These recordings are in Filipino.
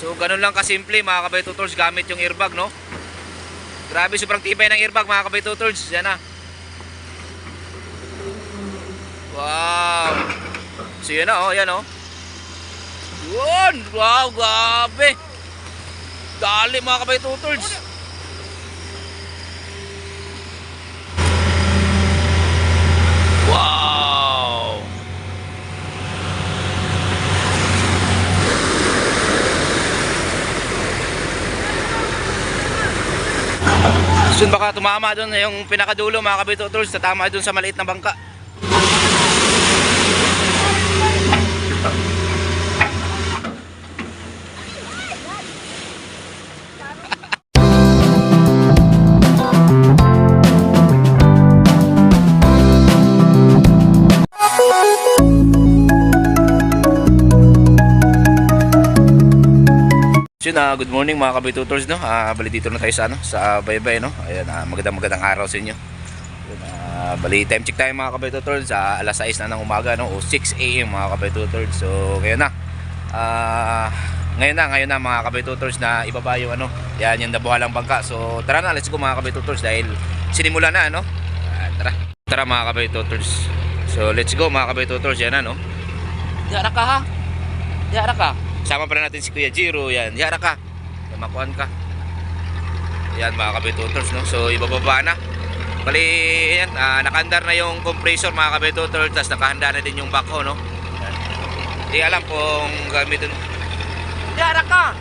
So ganun lang kasimple mga kabay tutors gamit yung airbag, no? Grabe, sobrang tibay ng airbag mga kabay tutors. Yan na. Wow. So yan na, oh, yan oh. Yun, wow, grabe. Dali mga kabay tutors. Wow. So baka tumama doon yung pinakadulo mga kabay tutors, tatama doon sa maliit na bangka. Good morning mga kabay tutors, no? Bali dito na tayo sa sa baybay, no? Ayan, magandang araw sa inyo. Bali time check tayo mga kabay tutors, alas 6 na ng umaga, no? O 6 AM mga kabay tutors. So ngayon na mga kabay tutors na ibaba yung yan yung nabuhalang bangka. So tara na, let's go mga kabay tutors dahil sinimula na, no? Tara mga kabay tutors. So let's go mga kabay tutors, yan na, no? Diara ka ha? Diara ka? Sama pala natin si Kuya Jiro, yan. Diara ka. Makuhan ka. Yan mga kabay tutors, no? So ibababa na. Bali yan, nakaandar na yung compressor mga kabay tutors, tapos nakahanda na din yung backhoe, no? Hindi alam kung gamitin. Diara ka.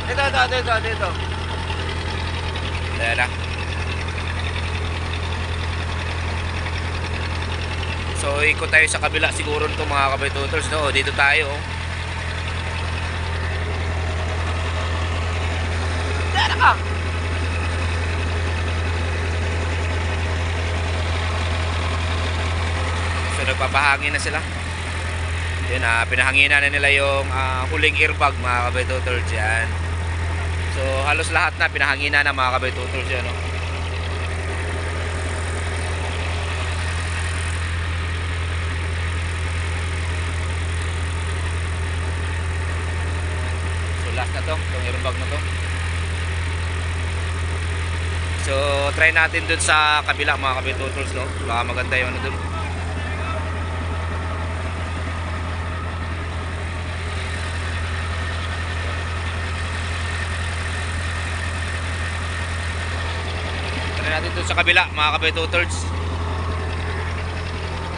Dito. Ayan na. So ikot tayo sa kabila siguro nito mga kabay tutors, no? Dito tayo, oh. Ka. So nagpapahangin na sila. Yun, pinahanginan na nila yung huling airbag mga kabay tutors yan. So halos lahat na pinahanginan na mga kabay tutors yan, no? So last na to, itong airbag na to. So try natin dun sa kabila mga kabay tutors, no? Baka maganda yung dun. Try natin dun sa kabila mga kabay tutors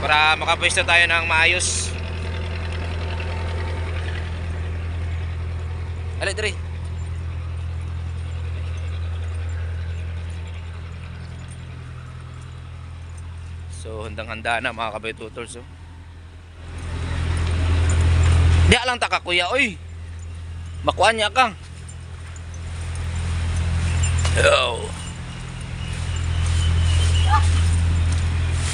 para makapwesto tayo ng maayos. Alay, Dre. So handang-handa na mga kabay tutors, oh. Di alang taka kuya, oy. Makuan niya ka. Oh.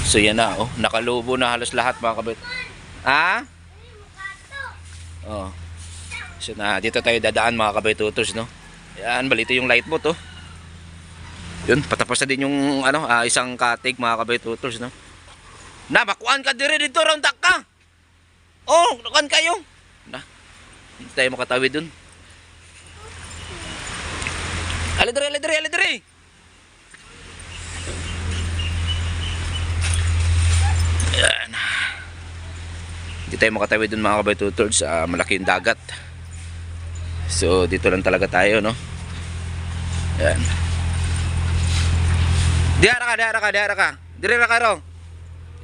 So yan na, oh. Nakalubo na halos lahat mga kabay. Ha? Oh. So na dito tayo dadaan mga kabay tutors, no. Yan, balito yung light boat, oh. Yun, patapos na din yung isang katig mga kabay tutors, no. Na, makuan ka dire dito, round ka. Oh, makuan kayo. Na, hindi tayo makatawid dun. Alidre. Yan. Hindi tayo makatawid dun mga kabay tutors, malaki yung dagat. So dito lang talaga tayo, no. Yan. Diara ka. Dire ka ro.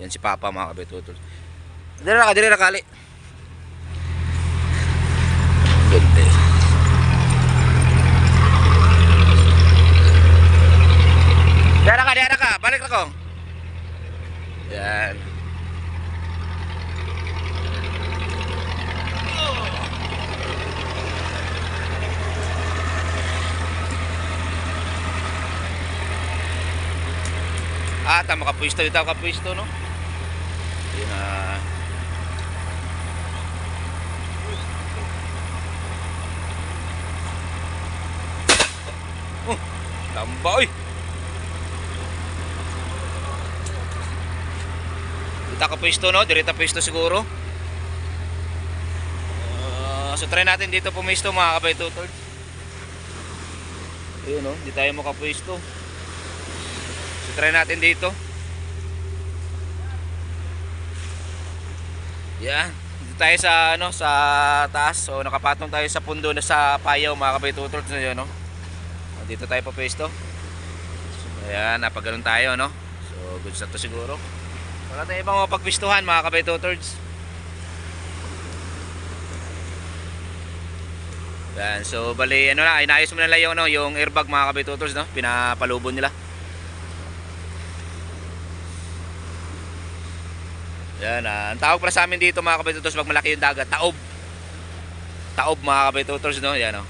Yan si Papa mga kabay tutors. Dire ka kali. Ganda. Diara ka. Balik na ko. Yan. Tama kapwisto dito, no. Yun na. Lamba, oy. Dito kapwisto, no. Direta pwisto siguro. So try natin dito pumisto mga kabay tutors. Ayun oh, hindi tayo makapwisto. So try natin dito. Yan. Dito tayo sa ano, sa taas. So nakapatong tayo sa pundo na sa payaw mga kabay tutors na 'yon, no. Dito tayo papwesto. So, ayan, napaganoon tayo, no. So good sa to siguro. Wala tayong ibang mapagpwistuhan mga kabay tutors. Yan, so bali ano na, inayos mo nila yung ano, yung airbag mga kabay tutors, no. Pinapalubon nila. Yan, ang tawag pala sa amin dito mga kabay tutors pag malaki yung dagat, taob. Taob mga kabay tutors, no. Yan oh.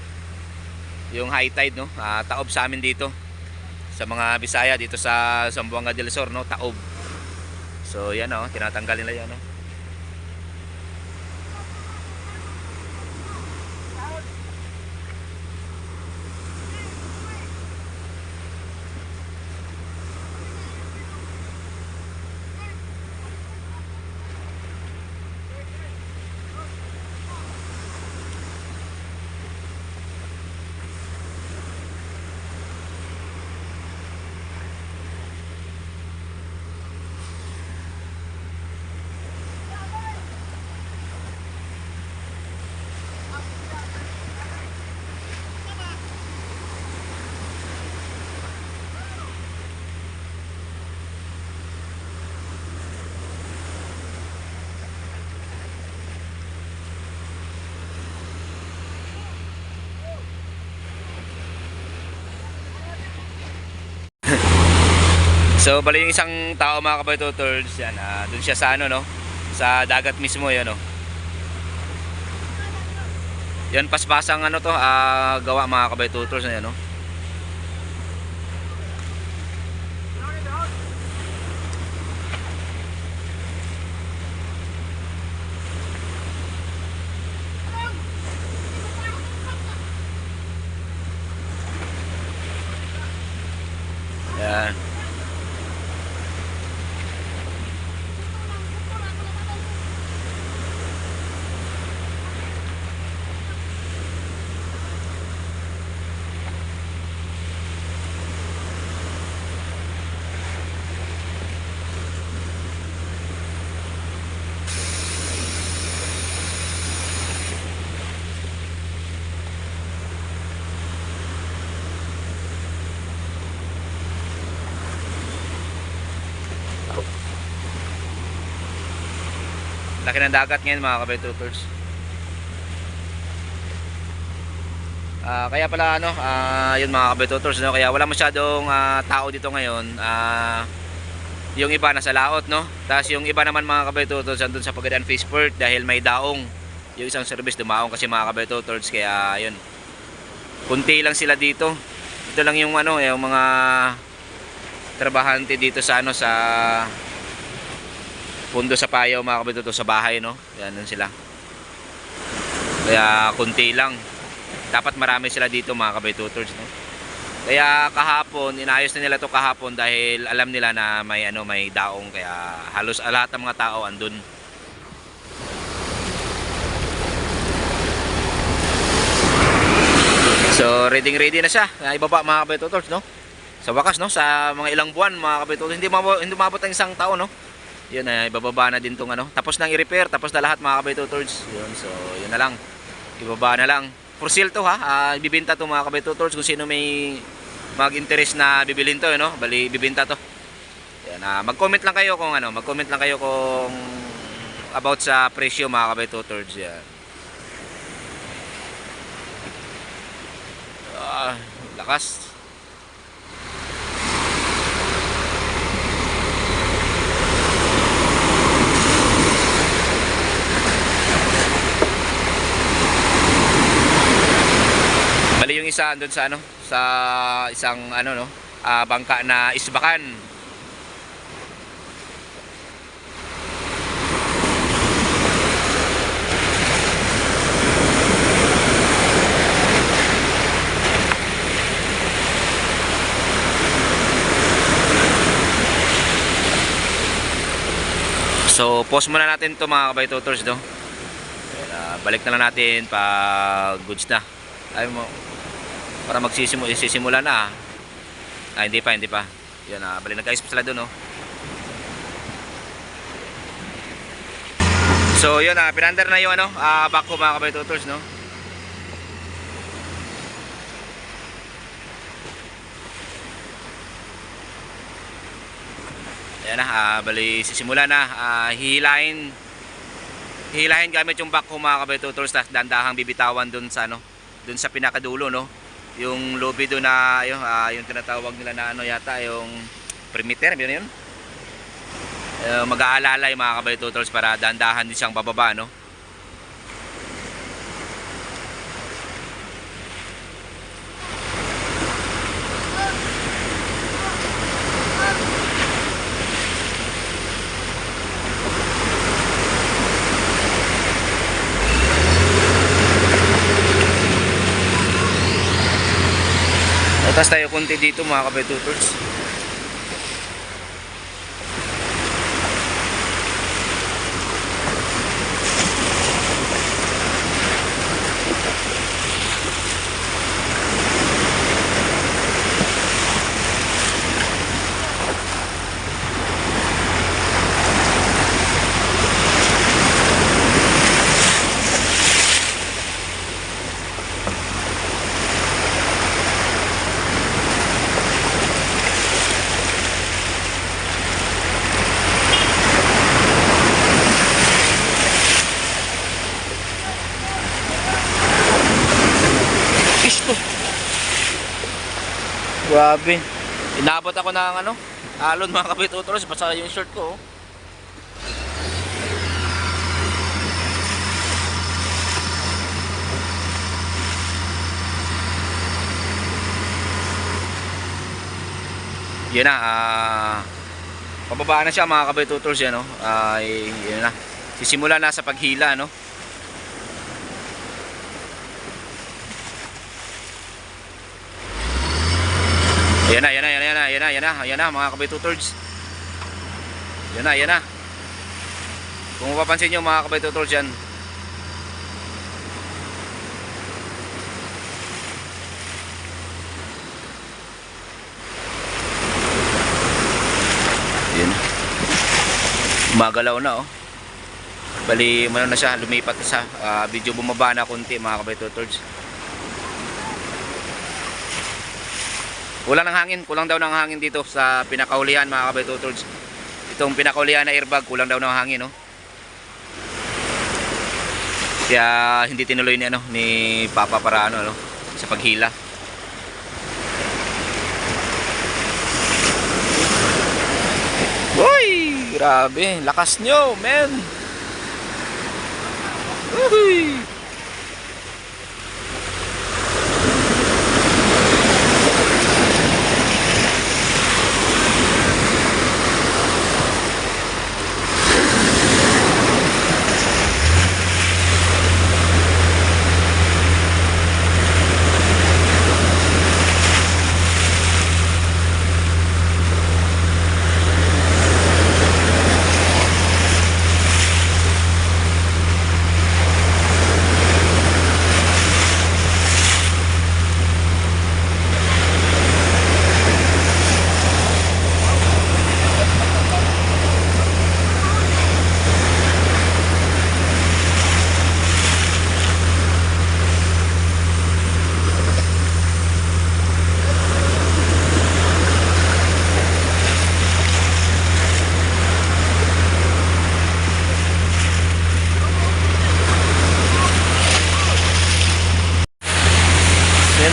Yung high tide, no. Taob sa amin dito. Sa mga Bisaya dito sa Zamboanga del Sur, no, taob. So yan oh, tinatanggal nila yan, no. So bali yung isang tao mga kabay tutors, yan, doon siya sa ano, no, sa dagat mismo, yan oh. Yan paspasang ano to, gawa mga kabay tutors na yan, no. Yan. Laki ng dagat ngayon mga kabay tutors. Kaya pala ano, yun mga kabay tutors, no? Kaya wala masyadong tao dito ngayon. Yung iba nasa laot, no? Tapos yung iba naman mga kabay tutors andun sa Pagadian Faceport dahil may daong. Yung isang service dumaong kasi mga kabay tutors, kaya yun. Kunti lang sila dito. Ito lang yung ano, yung mga trabahante dito sa ano, sa pundo sa payaw mga kabay tutors, sa bahay, no. Yan sila. Kaya kunti lang. Dapat marami sila dito mga kabay tutors, no. Kaya kahapon inayos na nila to kahapon dahil alam nila na may ano, may daong, kaya halos lahat ng mga tao andun. So ready na siya. Ibaba mga kabay tutors, no. Sa wakas, no, sa mga ilang buwan mga kabay tutors, hindi mabot ang isang tao, no. Yun, ibababa na din tong ano. Tapos nang i-repair, tapos na lahat mga kabay tutors. Yun, so yun na lang. Ibaba na lang. For sale to ha. Ibibenta to mga kabay tutors kung sino may mag-interest na bibilhin to, no. Bali bibenta to. Yan, mag-comment lang kayo kung ano, mag-comment lang kayo kung about sa presyo mga kabay tutors. Yan. Lakas. Bali yung isa andun sa ano, sa isang ano, no, bangka na isbakan. So pause muna natin to mga kabay tutors, no. Balik na lang natin pag goods na. Ay mo, para magsisimula na. Hindi pa. Yan, balik na guys sila doon, no. So yun, pinander na yung backhoe mga kabay tutors, no. Ayan na, bali sisimula na. Hihilahin gamit yung backhoe mga kabay tutors, tapos dandahang bibitawan dun sa dun sa pinakadulo, no. Yung lobby doon na yung tinatawag nila na yata yung perimeter, yun. Mag-aalala yung mga kabay tutors para dandahan din siyang bababa, no. Tapos tayo konti dito mga kabay tutors. Grabe. Inabot ako ng alon mga kabay tutors, basta yung shirt ko. Yan na, pababa na siya mga kabay tutors, yan, no. Yan na. Sisimula na sa paghila, no. Ayan na mga kabay tutors. Yan na. Kung mapapansin nyo mga kabay tutors, yan. Yan. Magalaw na, oh. Bali, na siya, lumipat na siya. Video bumaba na konti mga kabay tutors. Kulang daw ng hangin dito sa pinakahulihan mga kabay tutors. Itong pinakahulihan na airbag, kulang daw ng hangin, no. Kaya hindi tinuloy ni Papa para sa paghila. Uy, grabe, lakas nyo, men. Uy.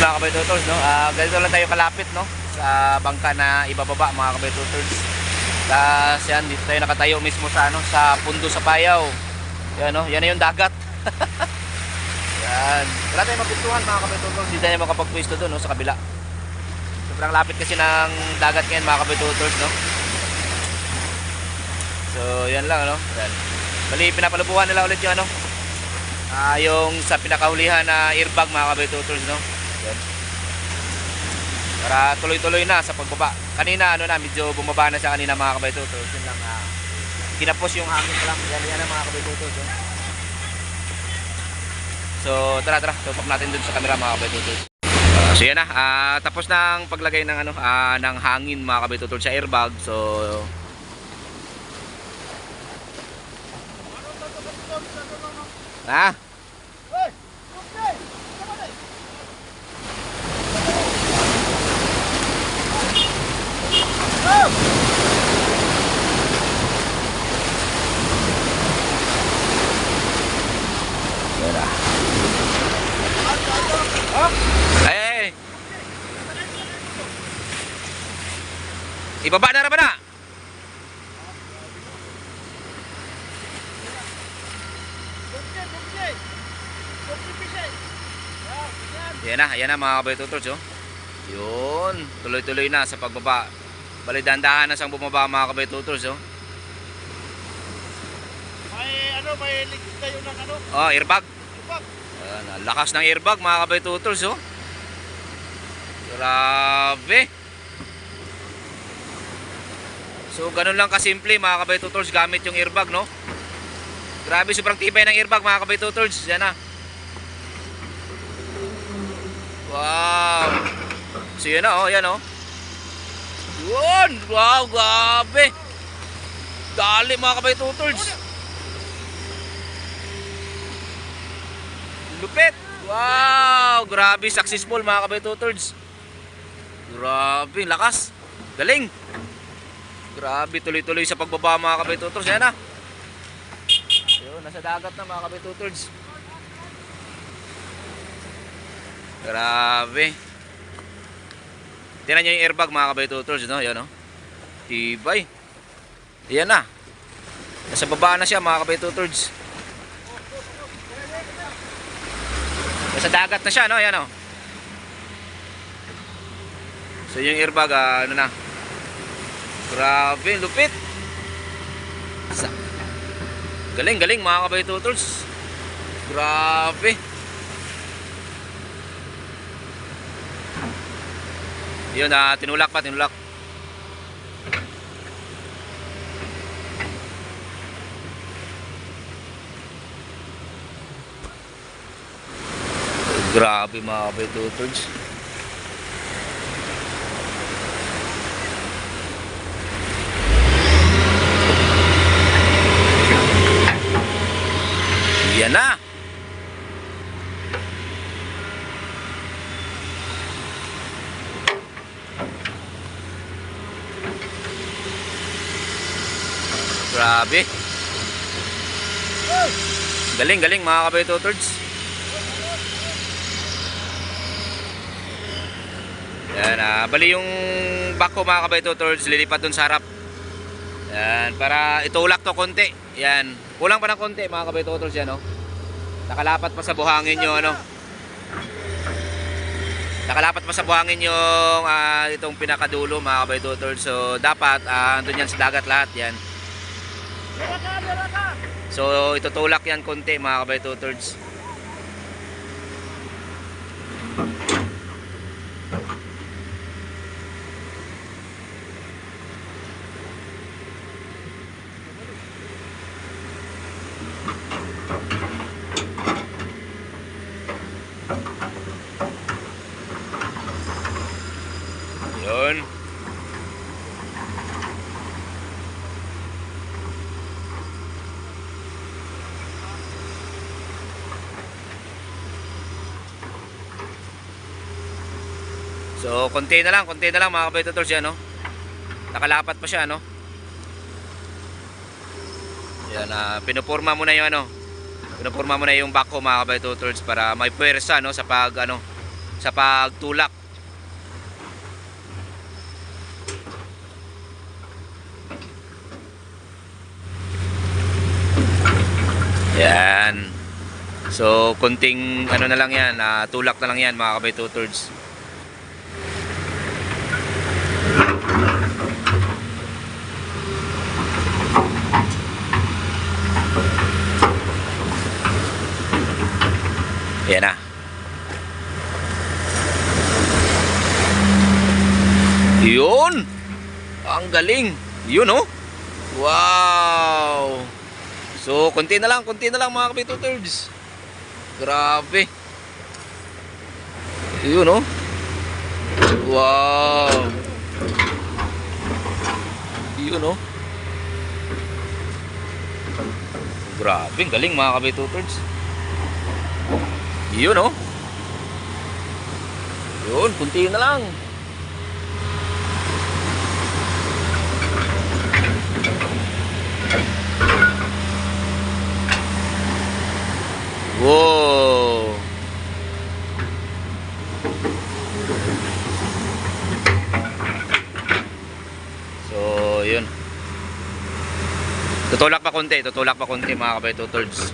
Mga kabay tutors, no? Ganito lang tayo kalapit, no? Sa bangka na ibababa mga kabay tutors. Tapos yan, dito tayo nakatayo mismo sa sa pundo sa Payaw. Yan, no? Yan na yung dagat. Yan. Wala tayong mapintuhan mga kabay tutors. Hindi tayo makapagpwesto doon, no? Sa kabila. Sobrang lapit kasi ng dagat ngayon mga kabay tutors, no? So yan lang, no? Yan. Bali, pinapalubuhan nila ulit yung yung sa pinakahulihan na airbag mga kabay tutors, no? Yan. Para tuloy-tuloy na sa pagbaba. Kanina medyo bumaba na siya kanina mga kabay tutors. Yun lang, kinapos yung hangin lang. Yan ang mga kabay tutors, So tara, tutok natin dun sa camera mga kabay-tutods. So yan na, tapos na ang paglagay ng ng hangin mga kabay-tutods sa airbag. So Ay, ibaba na ba na? Yan na mga kabay-tutods, oh. Yun, tuloy-tuloy na sa pagbaba. Bali dandahan na siyang bumaba mga kabay-tutods, oh. May ligid kayo ng Oh, airbag. Airbag. Lakas ng airbag mga kabay-tutods, oh. Grabe. So ganun lang kasimple mga kabay-tutods gamit yung airbag, no. Grabe, sobrang tibay ng airbag mga kabay-tutods. Yan na. Wow. So yan na, oh, yan, oh. Yun, wow, grabe. Dali mga kabay-tutods. Lupit. Wow, grabe, successful mga kabay-tutods. Grabe, lakas. Galing. Grabe, tuloy-tuloy sa pagbaba mga kabay-tutods. Yan na. Yun, nasa dagat na mga kabay-tutods. Grabe. Tingnan nyo yung airbag mga kabay-tutods, no? Yan, no? Tibay. Yan na. Nasa baba na siya mga kabay-tutods. Nasa dagat na siya, no? Yan, no? So yung airbag, ano na? Grabe, lupit. Galing mga kabay-tutods. Grabe. Yun, tinulak pa, tinulak. Grabe mga kabay-tutods. Yan na. Grabe. Galing mga kabay-tutods. Yan, bali yung back ko mga kabay-tutods, lilipat dun sa harap. Yan, para itulak to konti. Yan, kulang pa ng konti mga kabay-tutods, yan, oh. Nakalapat pa sa buhangin yung nakalapat pa sa buhangin yung itong pinakadulo mga kabay-tutods. So dapat andun yan sa dagat lahat yan. So itutulak yan konti mga kabay-tutods. Yun. So konti na lang mga kabay-tutods yan, no? Nakalapat pa siya, no? Yan, pinupurma mo na yung pinupurma mo na yung back ko mga kabay-tutods para may puwersa, no, sa sa pagtulak. Yan. So konting na lang yan, tulak na lang yan mga kabay-tutods. Yan na. Yun. Ang galing. Yun, oh. Wow. So konti na lang mga kabay-tutods. Grabe. Yun oh. Wow. Yun oh. Grabe, galing mga kabitutords. Yun oh. Yun, kunti na lang. Wow. So, yun. Tutulak pa konti mga kabitutords.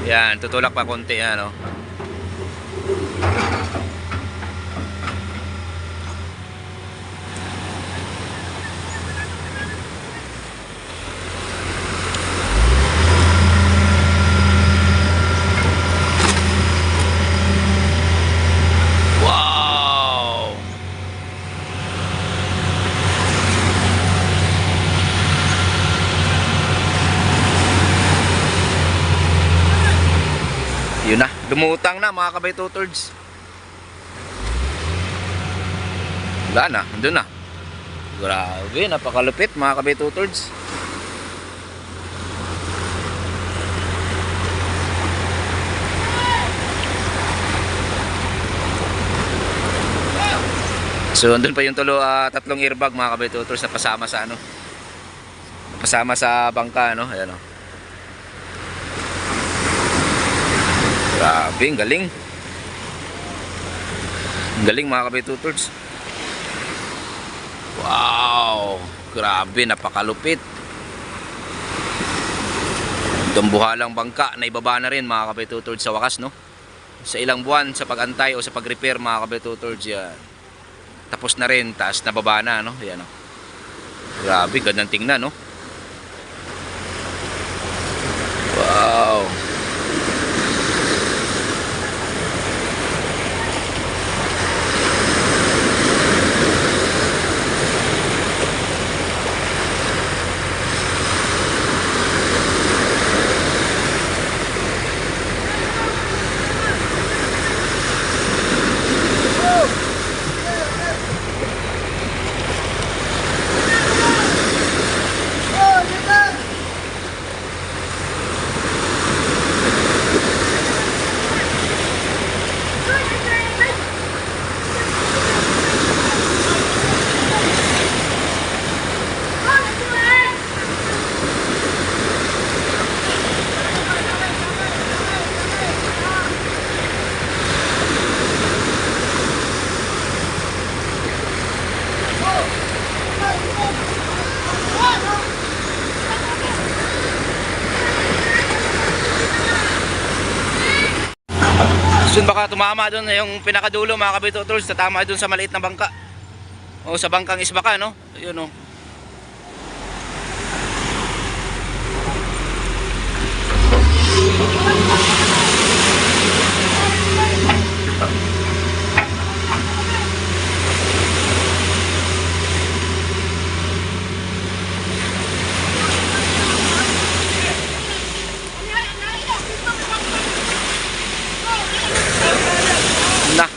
Yan, tutulak pa konti yan, oh. Wow! Yun na, lumutang na mga kabitutords. Wala na, andun na. Grabe, napakalupit mga kabitutords. So andun pa yung tatlong airbag mga kabitutords na pasama sa ano. Pasama sa bangka, no? Ayan, oh. Grabe, ang galing. Ang galing mga kabitutords. Wow, grabe, napakalupit. Itong buhalang bangka na ibaba na rin mga kabitutords sa wakas, no? Sa ilang buwan sa pag-antay o sa pag-repair mga kabitutords, yan. Tapos na rin, taas na baba na, no? Yan, no? Grabe, gandang tingnan, no? Wow. Soon baka tumama doon yung pinakadulo mga kabitutords, tatama doon sa maliit na bangka. O sa bangkang isbaka, no? Ayun, no. Na.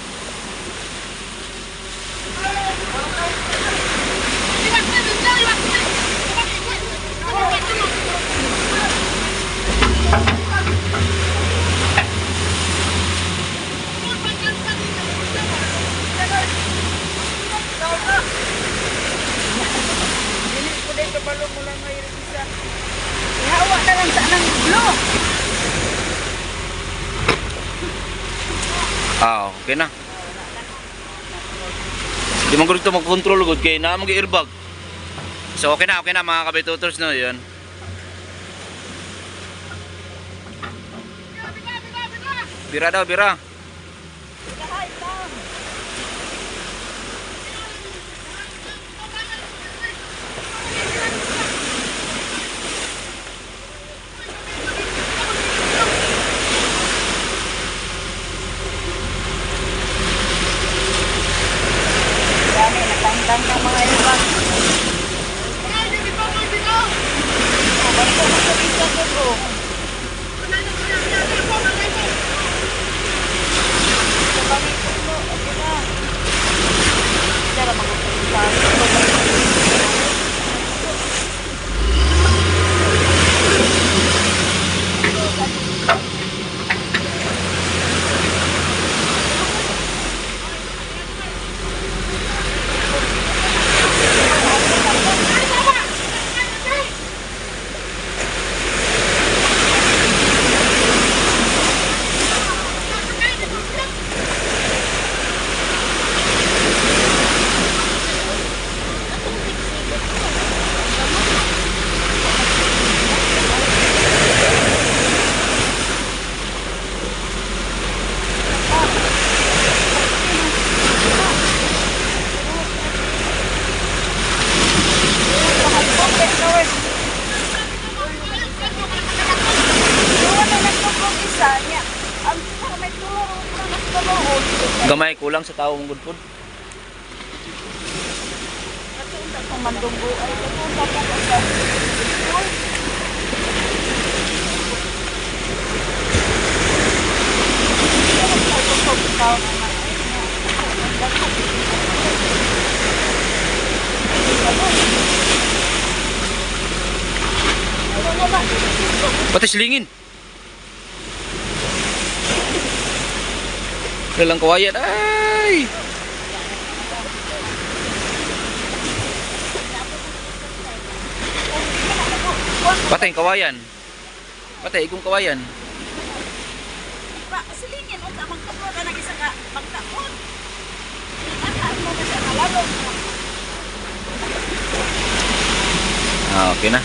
Ihawa na lang sa anang blue. Ah, okay na. Di man ko dito mag-control good kay na mag-airbag. So okay na mga kabitutords, no, 'yun. Bira daw, bira. Dami, natangtang ng mga ibang. kulang sa tao mong gudpod. Katunda sa mandunggo ay katunda pa sa school. Pati silingin. Dalang kawayan. Ay! Patay yung kawayan. Patay ikong kawayan. Silingin unta magkapon ka nag isa ka magkapon. Ano mo na siya nalalong. Ah, okay na.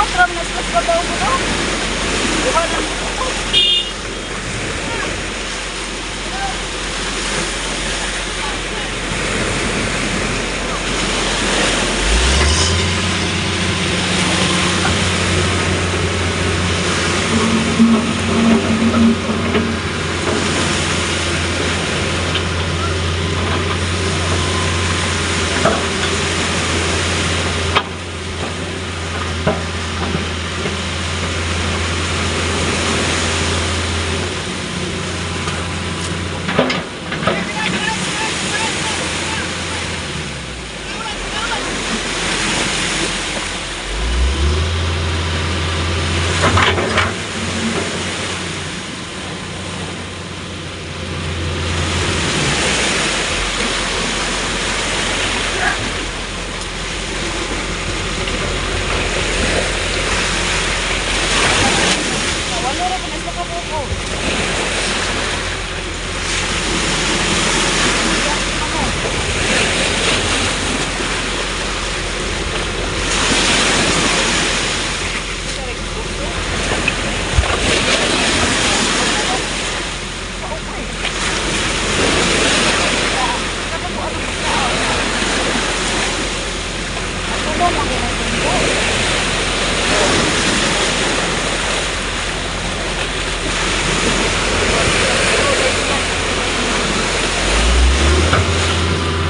Matram na sa babaw mo no? Buha lang ako.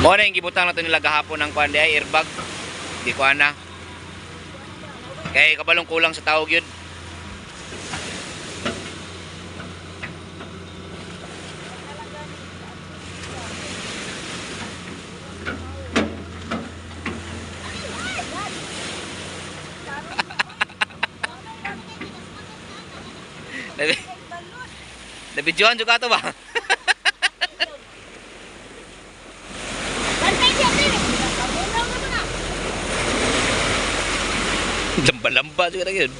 Mo na yung gibutang nato nila gahapon ng kuan ay airbag. Di ko ana. Kay kabalong kulang sa tawag yun. Nabidyohan juga to ba? Lamba-lamba juga na yun.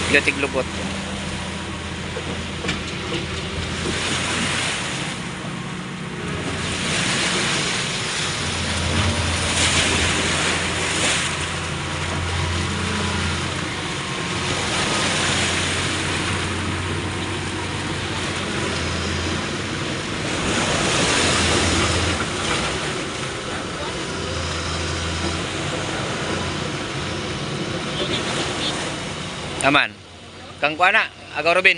Gatig lubot. Aman. Kang kuana, agaw Robin.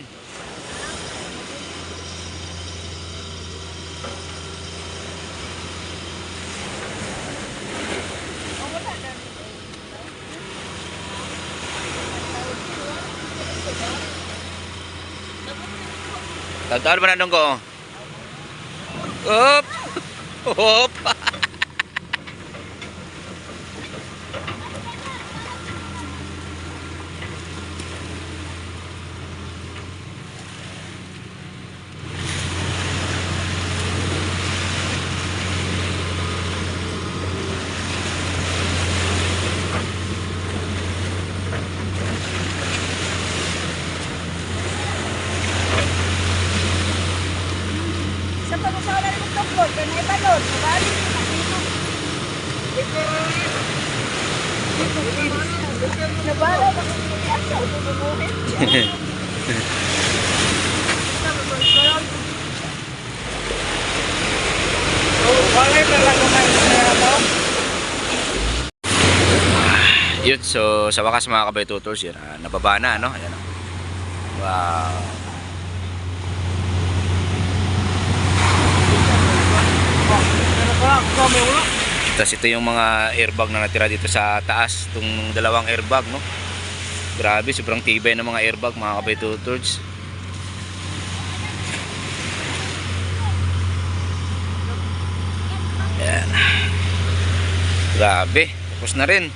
Tagtaan ba na nung ko? Op! Op! Sa pagkakala ng may balon. Balik ko na dito. Nabala ba kung hindi ako bumubuhin? Bakit talaga may ito? Yun, so sa wakas mga kabay tutors, yun, nababa na, ano? Ayan, oh. Wow. Tapos ito yung mga airbag na natira dito sa taas, itong dalawang airbag, no? Grabe, sobrang tibay ng mga airbag mga kabay tutors. Ayan. Grabe, tapos na rin.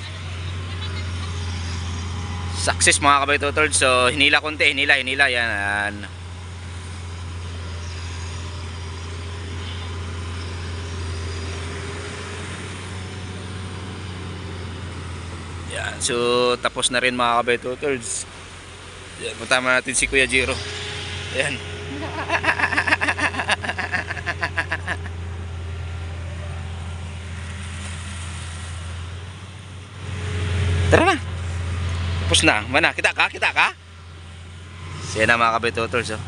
Success mga kabay tutors. So hinila konti, hinila, yan. Yan, so tapos na rin mga kabay tutors. Yan, puntahan natin si Kuya Jiro. Ayan. Tara na. Tapos na. Mana, kita ka? Siya na mga kabay tutors, oh.